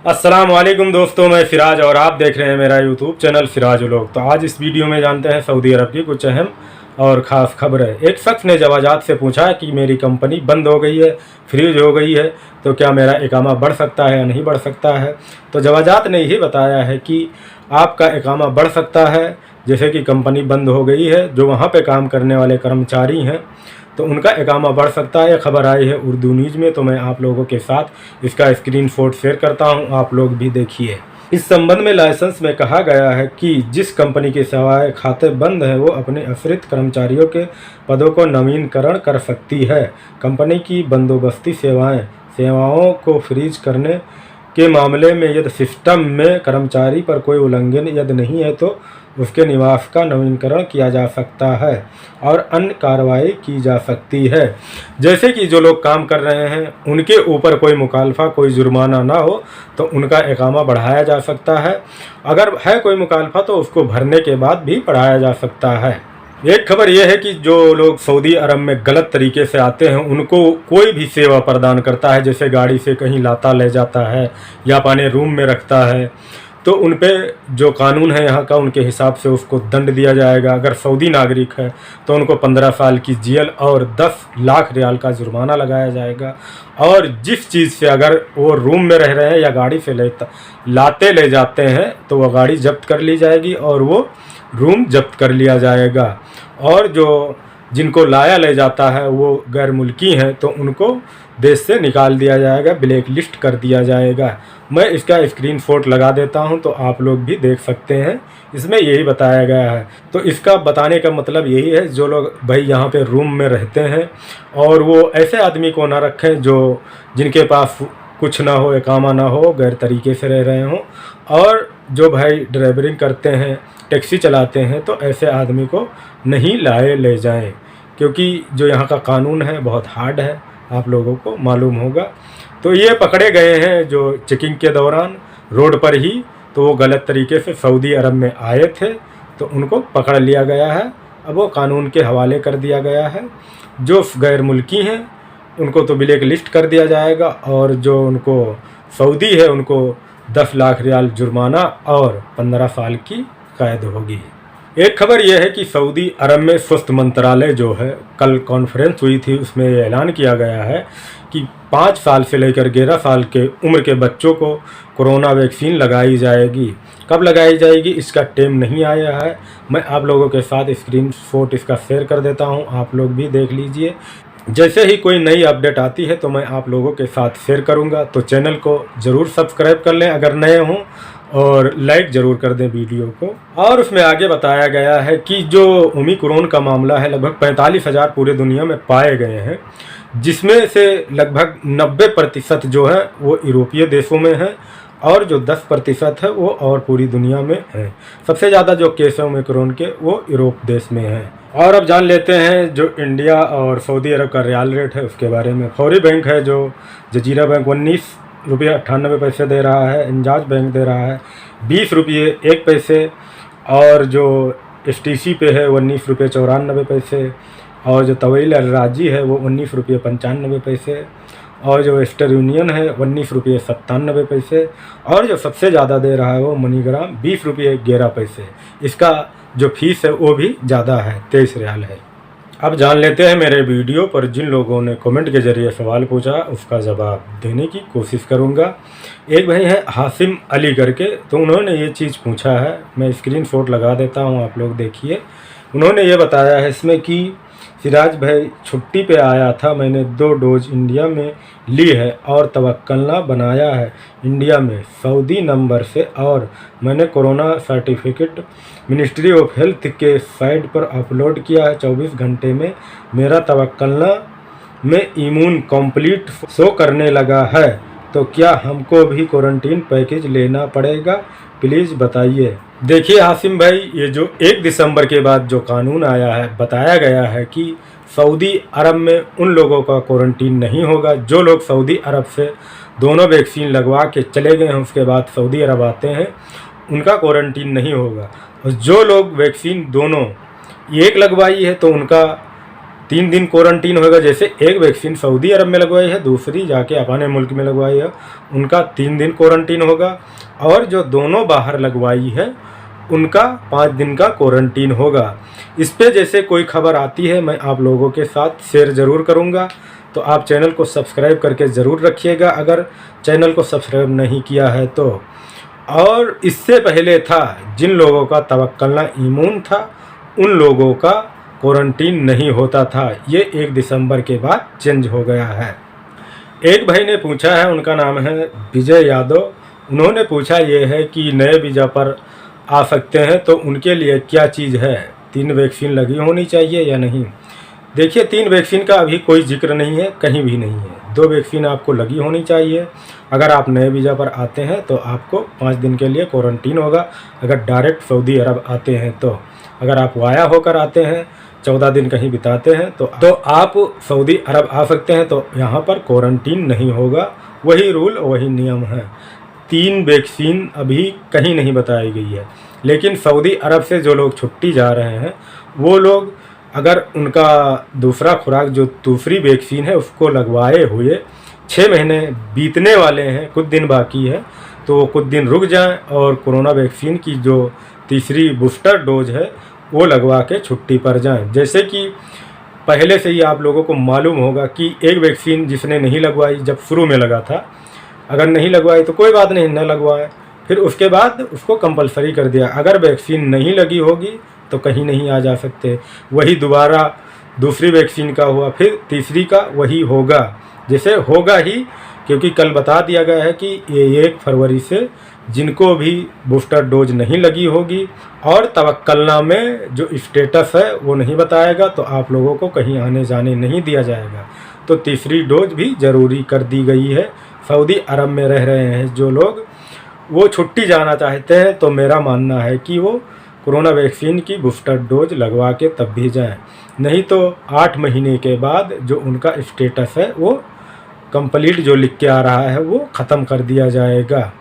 अस्सलाम वालेकुम दोस्तों, मैं फ़िराज और आप देख रहे हैं मेरा यूट्यूब चैनल फ़िराज व्लॉग। तो आज इस वीडियो में जानते हैं सऊदी अरब की कुछ अहम और ख़ास खबरें। एक शख्स ने जवाजात से पूछा कि मेरी कंपनी बंद हो गई है, फ्रीज हो गई है, तो क्या मेरा इकामा बढ़ सकता है या नहीं बढ़ सकता है। तो जवाजात ने यही बताया है कि आपका इकामा बढ़ सकता है। जैसे कि कंपनी बंद हो गई है, जो वहाँ पे काम करने वाले कर्मचारी हैं तो उनका इकामा बढ़ सकता है। खबर आई है उर्दू न्यूज़ में, तो मैं आप लोगों के साथ इसका स्क्रीनशॉट शेयर करता हूं, आप लोग भी देखिए। इस संबंध में लाइसेंस में कहा गया है कि जिस कंपनी की सेवाएं खाते बंद हैं वो अपने आश्रित कर्मचारियों के पदों को नवीनीकरण कर सकती है। कंपनी की बंदोबस्ती सेवाओं को फ्रीज करने के मामले में यदि सिस्टम में कर्मचारी पर कोई उल्लंघन यदि नहीं है तो उसके निवास का नवीनीकरण किया जा सकता है और अन्य कार्रवाई की जा सकती है। जैसे कि जो लोग काम कर रहे हैं उनके ऊपर कोई मुखालफा, कोई जुर्माना ना हो तो उनका इकामा बढ़ाया जा सकता है। अगर है कोई मुखालफा तो उसको भरने के बाद भी बढ़ाया जा सकता है। एक खबर यह है कि जो लोग सऊदी अरब में गलत तरीके से आते हैं उनको कोई भी सेवा प्रदान करता है, जैसे गाड़ी से कहीं लाता ले जाता है या अपने रूम में रखता है, तो उन पे जो कानून है यहाँ का उनके हिसाब से उसको दंड दिया जाएगा। अगर सऊदी नागरिक है तो उनको 15 साल की जेल और 10 लाख रियाल का जुर्माना लगाया जाएगा। और जिस चीज़ से अगर वो रूम में रह रहे हैं या गाड़ी से लाते ले जाते हैं तो वह गाड़ी जब्त कर ली जाएगी और वो रूम जब्त कर लिया जाएगा। और जो जिनको लाया ले जाता है वो गैर मुल्की हैं तो उनको देश से निकाल दिया जाएगा, ब्लैक लिस्ट कर दिया जाएगा। मैं इसका स्क्रीनशॉट लगा देता हूं तो आप लोग भी देख सकते हैं, इसमें यही बताया गया है। तो इसका बताने का मतलब यही है, जो लोग भाई यहाँ पे रूम में रहते हैं और वो ऐसे आदमी को ना रखें जो जिनके पास कुछ ना हो, इकामा ना हो, गैर तरीके से रह रहे हों। और जो भाई ड्राइवरिंग करते हैं, टैक्सी चलाते हैं, तो ऐसे आदमी को नहीं लाए ले जाएं, क्योंकि जो यहाँ का कानून है बहुत हार्ड है, आप लोगों को मालूम होगा। तो ये पकड़े गए हैं जो चेकिंग के दौरान रोड पर ही, तो वो गलत तरीके से सऊदी अरब में आए थे तो उनको पकड़ लिया गया है। अब वो कानून के हवाले कर दिया गया है। जो गैर मुल्की हैं उनको तो ब्लैक लिस्ट कर दिया जाएगा और जो उनको सऊदी है उनको 10 लाख रियाल जुर्माना और 15 साल की कैद होगी। एक खबर यह है कि सऊदी अरब में स्वास्थ्य मंत्रालय जो है, कल कॉन्फ्रेंस हुई थी, उसमें ऐलान किया गया है कि 5 साल से लेकर 11 साल के उम्र के बच्चों को कोरोना वैक्सीन लगाई जाएगी। कब लगाई जाएगी इसका टाइम नहीं आया है। मैं आप लोगों के साथ स्क्रीनशॉट इसका शेयर कर देता हूं, आप लोग भी देख लीजिए। जैसे ही कोई नई अपडेट आती है तो मैं आप लोगों के साथ शेयर करूंगा। तो चैनल को ज़रूर सब्सक्राइब कर लें अगर नए हों, और लाइक ज़रूर कर दें वीडियो को। और उसमें आगे बताया गया है कि जो ओमिक्रॉन का मामला है लगभग 45,000 पूरे दुनिया में पाए गए हैं, जिसमें से लगभग 90% जो है वो यूरोपीय देशों में है और जो 10% है वो और पूरी दुनिया में है। सबसे ज़्यादा जो केस है ओमिक्रॉन के वो यूरोप देश में है। और अब जान लेते हैं जो इंडिया और सऊदी अरब का रियाल रेट है उसके बारे में। फौरी बैंक है जो जजीरा बैंक 19 रुपये 98 पैसे दे रहा है, इंजाज बैंक दे रहा है 20 रुपये 1 पैसे, और जो STC पे है 19 रुपये 94 पैसे, और जो तवील राजी है वो 19 रुपये 95 पैसे, और जो वेस्टर्न यूनियन है 19 रुपये 97 पैसे, और जो सबसे ज़्यादा दे रहा है वो मनीग्राम 20 रुपये 11 पैसे। इसका जो फीस है वो भी ज़्यादा है, 23 रियाल है। अब जान लेते हैं मेरे वीडियो पर जिन लोगों ने कमेंट के ज़रिए सवाल पूछा उसका जवाब देने की कोशिश करूंगा। एक भाई है हासिम अली करके, तो उन्होंने ये चीज़ पूछा है, मैं स्क्रीनशॉट लगा देता हूं, आप लोग देखिए। उन्होंने ये बताया है इसमें कि सिराज भाई छुट्टी पे आया था, मैंने 2 डोज इंडिया में ली है और तवक्कलना बनाया है इंडिया में सऊदी नंबर से, और मैंने corona certificate ministry of health के साइट पर अपलोड किया है। 24 घंटे में मेरा तवक्कलना में इम्यून कंप्लीट शो करने लगा है, तो क्या हमको भी क्वारंटीन पैकेज लेना पड़ेगा, प्लीज़ बताइए। देखिए हासिम भाई, ये जो 1 दिसंबर के बाद जो कानून आया है, बताया गया है कि सऊदी अरब में उन लोगों का क्वारंटीन नहीं होगा जो लोग सऊदी अरब से दोनों वैक्सीन लगवा के चले गए हैं, उसके बाद सऊदी अरब आते हैं, उनका क्वारंटीन नहीं होगा। और जो लोग वैक्सीन दोनों एक लगवाई है तो उनका 3 दिन क्वारंटीन होगा। जैसे एक वैक्सीन सऊदी अरब में लगवाई है, दूसरी जाके अपने मुल्क में लगवाई है, उनका 3 दिन क्वारंटीन होगा। और जो दोनों बाहर लगवाई है उनका 5 दिन का क्वारंटीन होगा। इस पे जैसे कोई खबर आती है मैं आप लोगों के साथ शेयर ज़रूर करूँगा, तो आप चैनल को सब्सक्राइब करके ज़रूर रखिएगा अगर चैनल को सब्सक्राइब नहीं किया है तो। और इससे पहले था जिन लोगों का तवक्कलना इम्यून था उन लोगों का क्वारंटीन नहीं होता था। ये 1 दिसंबर के बाद चेंज हो गया है। एक भाई ने पूछा है, उनका नाम है विजय यादव। उन्होंने पूछा ये है कि नए वीज़ा पर आ सकते हैं तो उनके लिए क्या चीज़ है, 3 वैक्सीन लगी होनी चाहिए या नहीं। देखिए 3 वैक्सीन का अभी कोई जिक्र नहीं है, कहीं भी नहीं है। 2 वैक्सीन आपको लगी होनी चाहिए। अगर आप नए वीज़ा पर आते हैं तो आपको 5 दिन के लिए क्वारंटीन होगा। अगर डायरेक्ट सऊदी अरब आते हैं तो, अगर आप वाया होकर आते हैं 14 दिन कहीं बिताते हैं तो आप सऊदी अरब आ सकते हैं, तो यहाँ पर क्वारंटीन नहीं होगा। वही रूल वही नियम है। 3 वैक्सीन अभी कहीं नहीं बताई गई है। लेकिन सऊदी अरब से जो लोग छुट्टी जा रहे हैं वो लोग अगर उनका दूसरा खुराक जो दूसरी वैक्सीन है उसको लगवाए हुए 6 महीने बीतने वाले हैं, कुछ दिन बाकी है, तो वो कुछ दिन रुक जाएं और कोरोना वैक्सीन की जो तीसरी बूस्टर डोज है वो लगवा के छुट्टी पर जाएं। जैसे कि पहले से ही आप लोगों को मालूम होगा कि एक वैक्सीन जिसने नहीं लगवाई जब शुरू में लगा था, अगर नहीं लगवाई तो कोई बात नहीं, न लगवाएं। फिर उसके बाद उसको कंपलसरी कर दिया, अगर वैक्सीन नहीं लगी होगी तो कहीं नहीं आ जा सकते। वही दोबारा दूसरी वैक्सीन का हुआ, फिर तीसरी का वही होगा, जैसे होगा ही, क्योंकि कल बता दिया गया है कि ये 1 फरवरी से जिनको भी बूस्टर डोज नहीं लगी होगी और तवक्कलना में जो स्टेटस है वो नहीं बताएगा तो आप लोगों को कहीं आने जाने नहीं दिया जाएगा। तो तीसरी डोज भी ज़रूरी कर दी गई है। सऊदी अरब में रह रहे हैं जो लोग, वो छुट्टी जाना चाहते हैं तो मेरा मानना है कि वो कोरोना वैक्सीन की बूस्टर डोज लगवा के तब भी जाएं, नहीं तो 8 महीने के बाद जो उनका स्टेटस है वो कंप्लीट जो लिख के आ रहा है वो ख़त्म कर दिया जाएगा।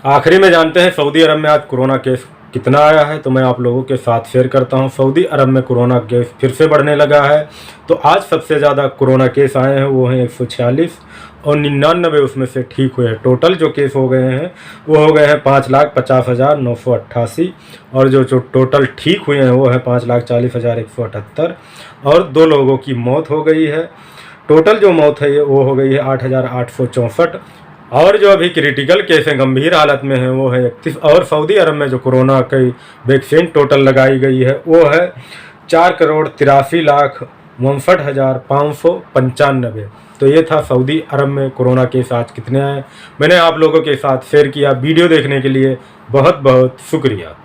आखिरी में जानते हैं सऊदी अरब में आज कोरोना केस कितना आया है, तो मैं आप लोगों के साथ शेयर करता हूं। सऊदी अरब में कोरोना केस फिर से बढ़ने लगा है। तो आज सबसे ज़्यादा कोरोना केस आए हैं वो हैं 146 और 99 उसमें से ठीक हुए हैं। टोटल जो केस हो गए हैं वो हो गए हैं 5,50,988 और जो टोटल ठीक हुए हैं वो है 5,40,178 और 2 लोगों की मौत हो गई है। टोटल जो मौत है वो हो गई है 8,864 और जो अभी क्रिटिकल केस हैं, गंभीर हालत में हैं, वो है 31। और सऊदी अरब में जो कोरोना की वैक्सीन टोटल लगाई गई है वो है 4,83,63,595। तो ये था सऊदी अरब में कोरोना केस आज कितने आए, मैंने आप लोगों के साथ शेयर किया। वीडियो देखने के लिए बहुत बहुत शुक्रिया।